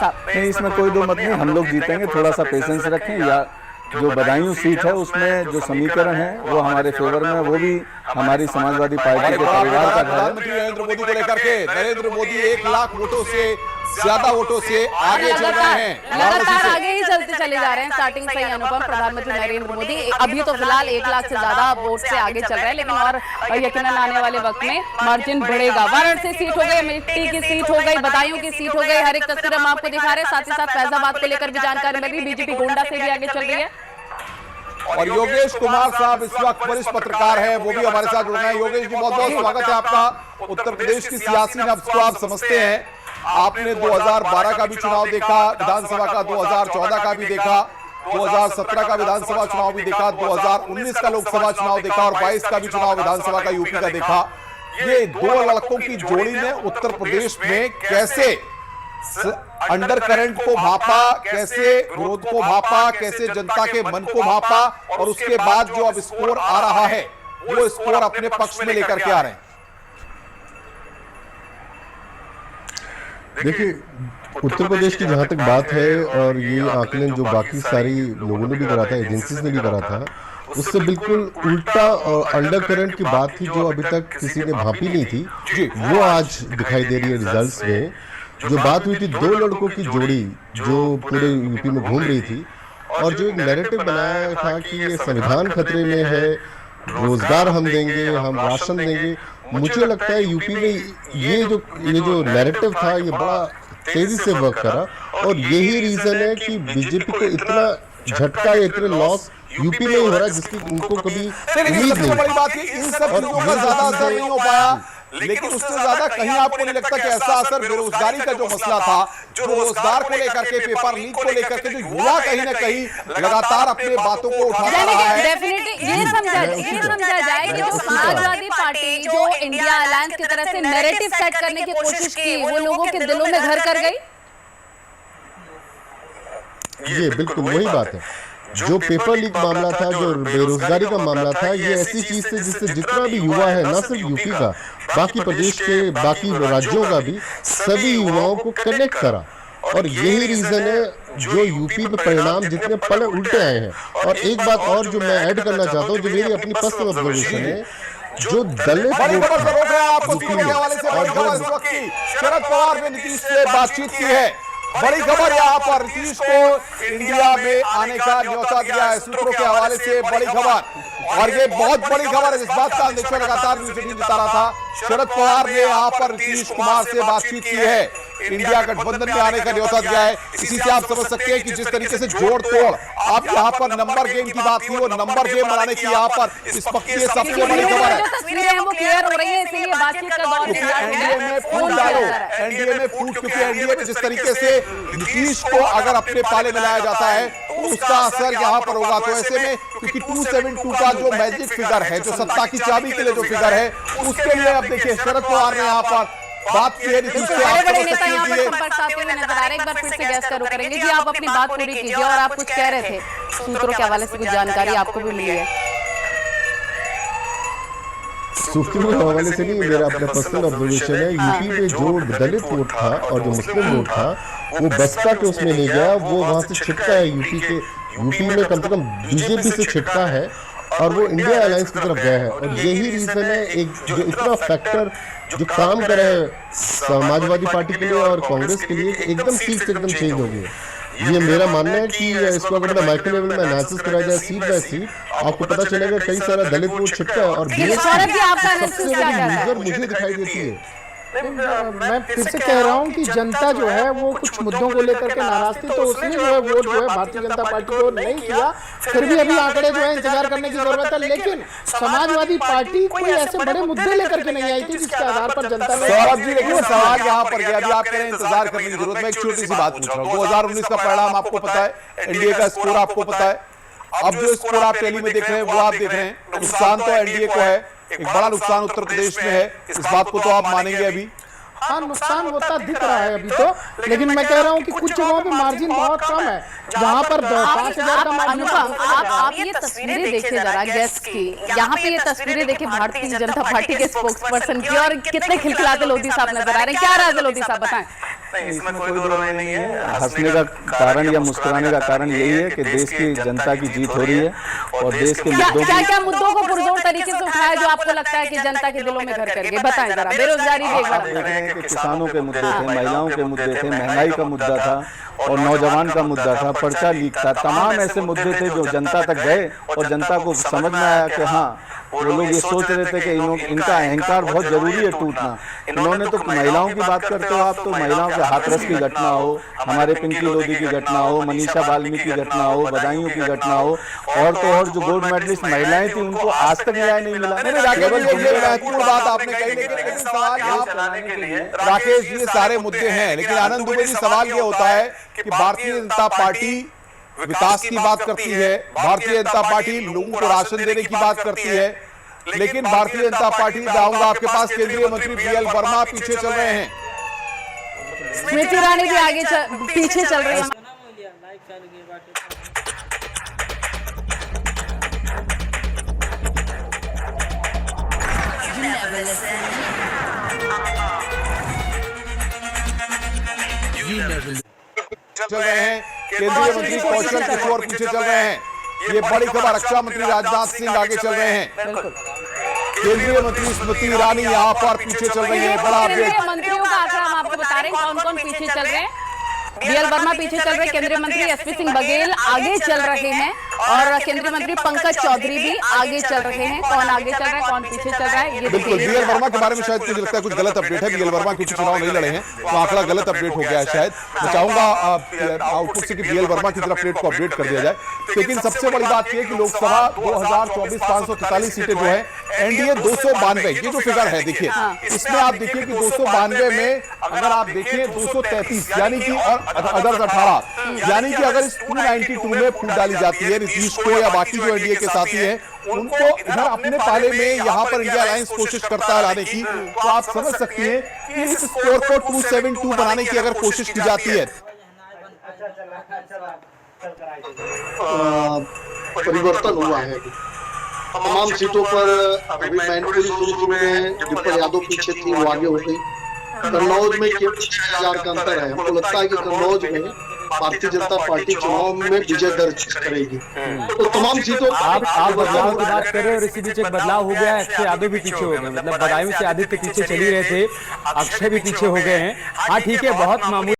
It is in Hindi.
साहब। नहीं, इसमें कोई दो मत नहीं, हम लोग जीतेंगे, थोड़ा सा पेशेंस रखें। या जो बदायूं सीट है उसमें जो समीकरण है वो हमारे फेवर में, वो भी हमारी समाजवादी पार्टी के परिवार का है। प्रधानमंत्री नरेंद्र मोदी को लेकर के नरेंद्र मोदी 1 लाख वोटों से ज्यादा वोटों से आगे चल रहे हैं, लगातार आगे ही चलते चले जा रहे हैं। स्टार्टिंग से ही अनुपम, प्रधानमंत्री नरेंद्र मोदी अभी तो फिलहाल 1 लाख से ज्यादा वोट से आगे चल रहे हैं, लेकिन और यकीनन आने वाले वक्त में मार्जिन बढ़ेगा। वाराणसी सीट हो गई, अमेठी की सीट हो गई, बदायूं की सीट हो गई, हर एक तस्वीर हम आपको दिखा रहे हैं। साथ ही साथ फैजाबाद को लेकर भी जानकारी मिली, बीजेपी गोंडा से भी आगे चल रही है। और योगेश कुमार साहब इस वक्त वरिष्ठ पत्रकार हैं, वो भी हमारे साथ जुड़ रहे हैं। योगेश जी, बहुत बहुत स्वागत है आपका। उत्तर प्रदेश की सियासी नब्ज को आप समझते हैं, आपने 2012 का भी चुनाव देखा, विधानसभा का 2014 का भी देखा, 2017 का विधानसभा चुनाव भी देखा, 2019 का लोकसभा चुनाव देखा और 22 का भी चुनाव विधानसभा का यूपी का देखा। ये दो लड़कों की जोड़ी ने उत्तर प्रदेश में कैसे अंडर करंट को भापा, कैसे विरोध को भापा, कैसे जनता के मन को भापा, और उसके बाद जो अब स्कोर आ रहा है वो स्कोर अपने पक्ष में लेकर के आ रहे हैं। देखिए, उत्तर प्रदेश की जहां तक बात है, और ये आकलन जो बाकी सारी लोगों ने भी करा था, एजेंसीज ने भी करा था, उससे बिल्कुल उल्टा और अंडर करंट की बात थी जो अभी तक किसी ने भापी नहीं थी, वो आज दिखाई दे रही है रिजल्ट्स में। जो बात हुई थी दो लड़कों की जोड़ी जो पूरे यूपी में घूम रही थी, और जो एक नैरेटिव बनाया था कि ये संविधान खतरे में है, रोजगार हम देंगे, हम राशन देंगे। मुझे लगता है यूपी में ये जो नैरेटिव था ये बड़ा तेजी से वर्क करा, और यही रीजन है कि बीजेपी को इतना झटका या इतने लॉस यूपी में ही हो रहा है जिसकी उनको कभी उम्मीद नहीं। बड़ी बात है इन सब चीजों का ज्यादा असर नहीं हो पाया, लेकिन उससे ज्यादा कहीं आपको नहीं लगता कि ऐसा असर बेरोजगारी का जो मसला था, जो रोजगार को लेकर के, पेपर लीक को लेकर के, जो युवा कहीं ना कहीं लगातार अपने बातों को उठाता रहा है। डेफिनेटली ये समझा जाए कि जो समाजवादी पार्टी जो इंडिया अलायंस की तरह से नैरेटिव सेट करने की कोशिश की, वो लोगों के दिलों में घर कर गई। ये बिल्कुल वही बात है। जो पेपर लीक मामला था, जो बेरोजगारी का मामला था, ये ऐसी चीज थी जिससे जितना भी युवा है, ना सिर्फ यूपी का, बाकी प्रदेश के बाकी राज्यों का भी, सभी युवाओं को कनेक्ट करा। और यही रीजन है जो यूपी में परिणाम जितने पल उल्टे आए हैं। और एक बात और जो मैं ऐड करना चाहता हूँ, जो मेरी अपनी पर्सनल ऑब्जर्वेशन है, जो दलित शरद पवार ने नीतीश से बातचीत की है। बड़ी खबर यहाँ पर, नीतीश को इंडिया में आने का न्योता दिया है, सूत्रों के हवाले से बड़ी खबर, और ये बहुत बड़ी खबर है जिस बात का अंदेशा लगातार न्यूज़ 18 बता रहा था। शरद पवार ने यहाँ पर नीतीश कुमार से बातचीत की है, इंडिया गठबंधन में आने का न्योता दिया है। इसी से आप समझ सकते हैं कि जिस तरीके से जोड़ तोड़ आप यहाँ पर नंबर गेम की बात की, वो नंबर गेम बनाने की यहाँ पर इस वक्त की सबसे बड़ी खबर है। एनडीए में फूट डालो, एनडीए में फूट, क्योंकि एनडीए में जिस तरीके से नीतीश को अगर अपने पाले में लाया जाता है तो उसका असर यहाँ पर होगा। तो ऐसे में क्योंकि 272 का जो मैजिक फिगर है, जो सत्ता की चाबी के लिए जो फिगर है, उसके लिए अब देखिए शरद पवार ने यहाँ पर बात की है। बड़े नेता यहाँ पर संपर्क साधते हुए नजर आ रहे हैं। एक बार फिर से गैस करो करेंगे जी, आप अपनी बात पूरी कीजिए। और आप कुछ कह रहे थे, सूत्रों के हवाले से कुछ जानकारी आपको भी मिली है। सूत्रों के हवाले से नहीं, मेरा अपना पर्सनल ऑब्जर्वेशन है। यूपी में जो दलित वोट था और जो मुस्लिम वोट था, वो बसपा के उसमें नहीं गया, वो वहां से छिटका है। यूपी में कम से कम बीजेपी से छिटका है और वो इंडिया अलायंस की तरफ गया है। और यही रीजन है, एक जो इतना फैक्टर जो काम कर रहे हैं समाजवादी पार्टी के लिए और कांग्रेस के लिए, एकदम सीट से एकदम चेंज हो गई है। ये मेरा मानना है कि इसको अगर माइक्रो लेवल में एनालिसिस कराया जाए सीट बाय सीट, आपको पता चलेगा कई सारा दलित वोट छिटका है। और सबसे बड़ी लीडर मुझे दिखाई देती है। मैं फिर से कह रहा हूँ कि जनता जो है वो कुछ मुद्दों को लेकर के नाराज थी, तो उसने जो है वोट जो है भारतीय जनता पार्टी को नहीं किया। फिर भी अभी आंकड़े जो है इंतजार करने की जरूरत है। लेकिन समाजवादी पार्टी कोई ऐसे बड़े मुद्दे लेकर के नहीं आई थी जिसके आधार पर जनता ने। सौरभ जी, देखिए सवाल यहाँ पर गया, अभी आप कह रहे हैं इंतजार करने की जरूरत। मैं एक छोटी सी बात पूछ रहा हूँ, 2019 का परिणाम आपको पता है, एनडीए का स्कोर आपको पता है। अब जो स्कोर आप टेली में देख रहे हैं वो आप देख रहे हैं, नुकसान तो एनडीए को है, एक बड़ा नुकसान उत्तर प्रदेश में है, इस बात को तो आप मानेंगे। अभी हाँ, नुकसान होता दिख रहा है अभी तो, लेकिन मैं कह रहा हूँ कि कुछ जगहों पे मार्जिन बहुत कम है, जहाँ पर 5,000 का अनुपम, आप ये तस्वीरें देखिए जरा गैस की, यहाँ पे ये तस्वीरें देखिए भारतीय जनता पार्टी के स्पोक्स पर्सन की, और कितने खिलखिलाते लोधी साहब नजर आ रहे हैं। क्या राज है लोधी साहब, बताएं। इसमें कोई दो राय नहीं है। हंसने का कारण या मुस्कुराने का कारण यही है कि देश की जनता की जीत हो रही है और देश के मुद्दों क्या क्या मुद्दों को पुरजोर तरीके से उठाया जो आपको लगता है कि जनता के दिलों में घर कर गए? बताएं जरा। बेरोजगारी भी एक आप देख रहे हैं कि किसानों के मुद्दे थे, महिलाओं के मुद्दे थे, महंगाई का मुद्दा था और नौजवान का मुद्दा था, पर्चा लीक था। तमाम ऐसे मुद्दे थे जो जनता तक गए और जनता को समझ में आया कि हाँ, वो लोग ये सोच रहे थे कि इनका अहंकार बहुत जरूरी है टूटना। इन्होंने तो महिलाओं की बात करते हो आप, तो महिलाओं के हाथरस की घटना हो, हमारे पिंकी लोधी की घटना हो, मनीषा वाल्मीकि की घटना हो, बदायूं की घटना हो, और तो और जो गोल्ड मेडलिस्ट महिलाएं थी उनको आज तक न्याय नहीं मिला। केवल ये महत्वपूर्ण बात आपने कही, लेकिन सवाल यहाँ बनाने के लिए राकेश ये सारे मुद्दे हैं, लेकिन आनंद दुबे जी सवाल ये होता है कि भारतीय जनता पार्टी विकास की बात करती है, भारतीय जनता पार्टी लोगों को राशन देने की बात करती है, लेकिन भारतीय जनता पार्टी, जाऊंगा आपके पास, केंद्रीय मंत्री बीएल वर्मा पीछे चल रहे हैं, स्मृति ईरानी भी आगे पीछे चल रही है। चल रहे हैं केंद्रीय मंत्री कौशल किशोर पीछे चल रहे हैं। ये बड़ी खबर, रक्षा मंत्री राजनाथ सिंह आगे चल रहे हैं, केंद्रीय मंत्री स्मृति ईरानी यहाँ पर पीछे चल रही है। बड़ा अपडेट, मंत्रियों का आंकड़ा हम आपको बता रहे हैं कौन कौन पीछे चल रहे हैं। बीएल वर्मा पीछे चल रहे हैं, केंद्रीय मंत्री एसपी सिंह बघेल आगे चल रहे हैं और केंद्रीय मंत्री पंकज चौधरी भी आगे चल रहे हैं। कौन आगे चल रहा है, कौन पीछे चल रहा है, ये बिल्कुल बीएल वर्मा के बारे में शायद मुझे लगता है कुछ गलत अपडेट है। बीएल वर्मा क्योंकि चुनाव नहीं लड़े हैं तो आंकड़ा गलत अपडेट हो गया है शायद। मैं चाहूंगा आउटपुट से कि बीएल वर्मा की तरफ प्लेट को अपडेट कर दिया जाए। लेकिन सबसे बड़ी बात यह कि लोकसभा 2024 543 सीटें जो है, एनडीए 292, ये जो फिगर है देखिए, इसमें आप देखिए कि 292 में अगर आप देखिए 233 यानी कि और अदर्स 18, यानी कि अगर इस 292 में फूट डाली जाती है नीतीश को या बाकी जो एनडीए के साथी हैं उनको इधर अपने पाले में यहाँ पर इंडिया अलायंस कोशिश करता है लाने की, तो आप समझ सकते हैं कि इस स्कोर को 272 बनाने की अगर कोशिश की जाती है। परिवर्तन हुआ है तमाम सीटों पर। अभी मैनपुरी शुरू में डिम्पल यादव पीछे थी, वो आगे हो गई। कन्नौज में केवल 6000 का अंतर है। हमको लगता है कि कन्नौज में भारतीय जनता पार्टी चुनाव में विजय दर्ज करेगी। तो तमाम सीटों आप बदलाव की बात कर रहे हैं और इसी बीच एक बदलाव हो गया है, अक्षय यादव भी पीछे हो गए। मतलब बदायूं से आदित्य पीछे चल ही रहे थे, अक्षय भी पीछे हो गए हैं। हाँ ठीक है, बहुत मामूली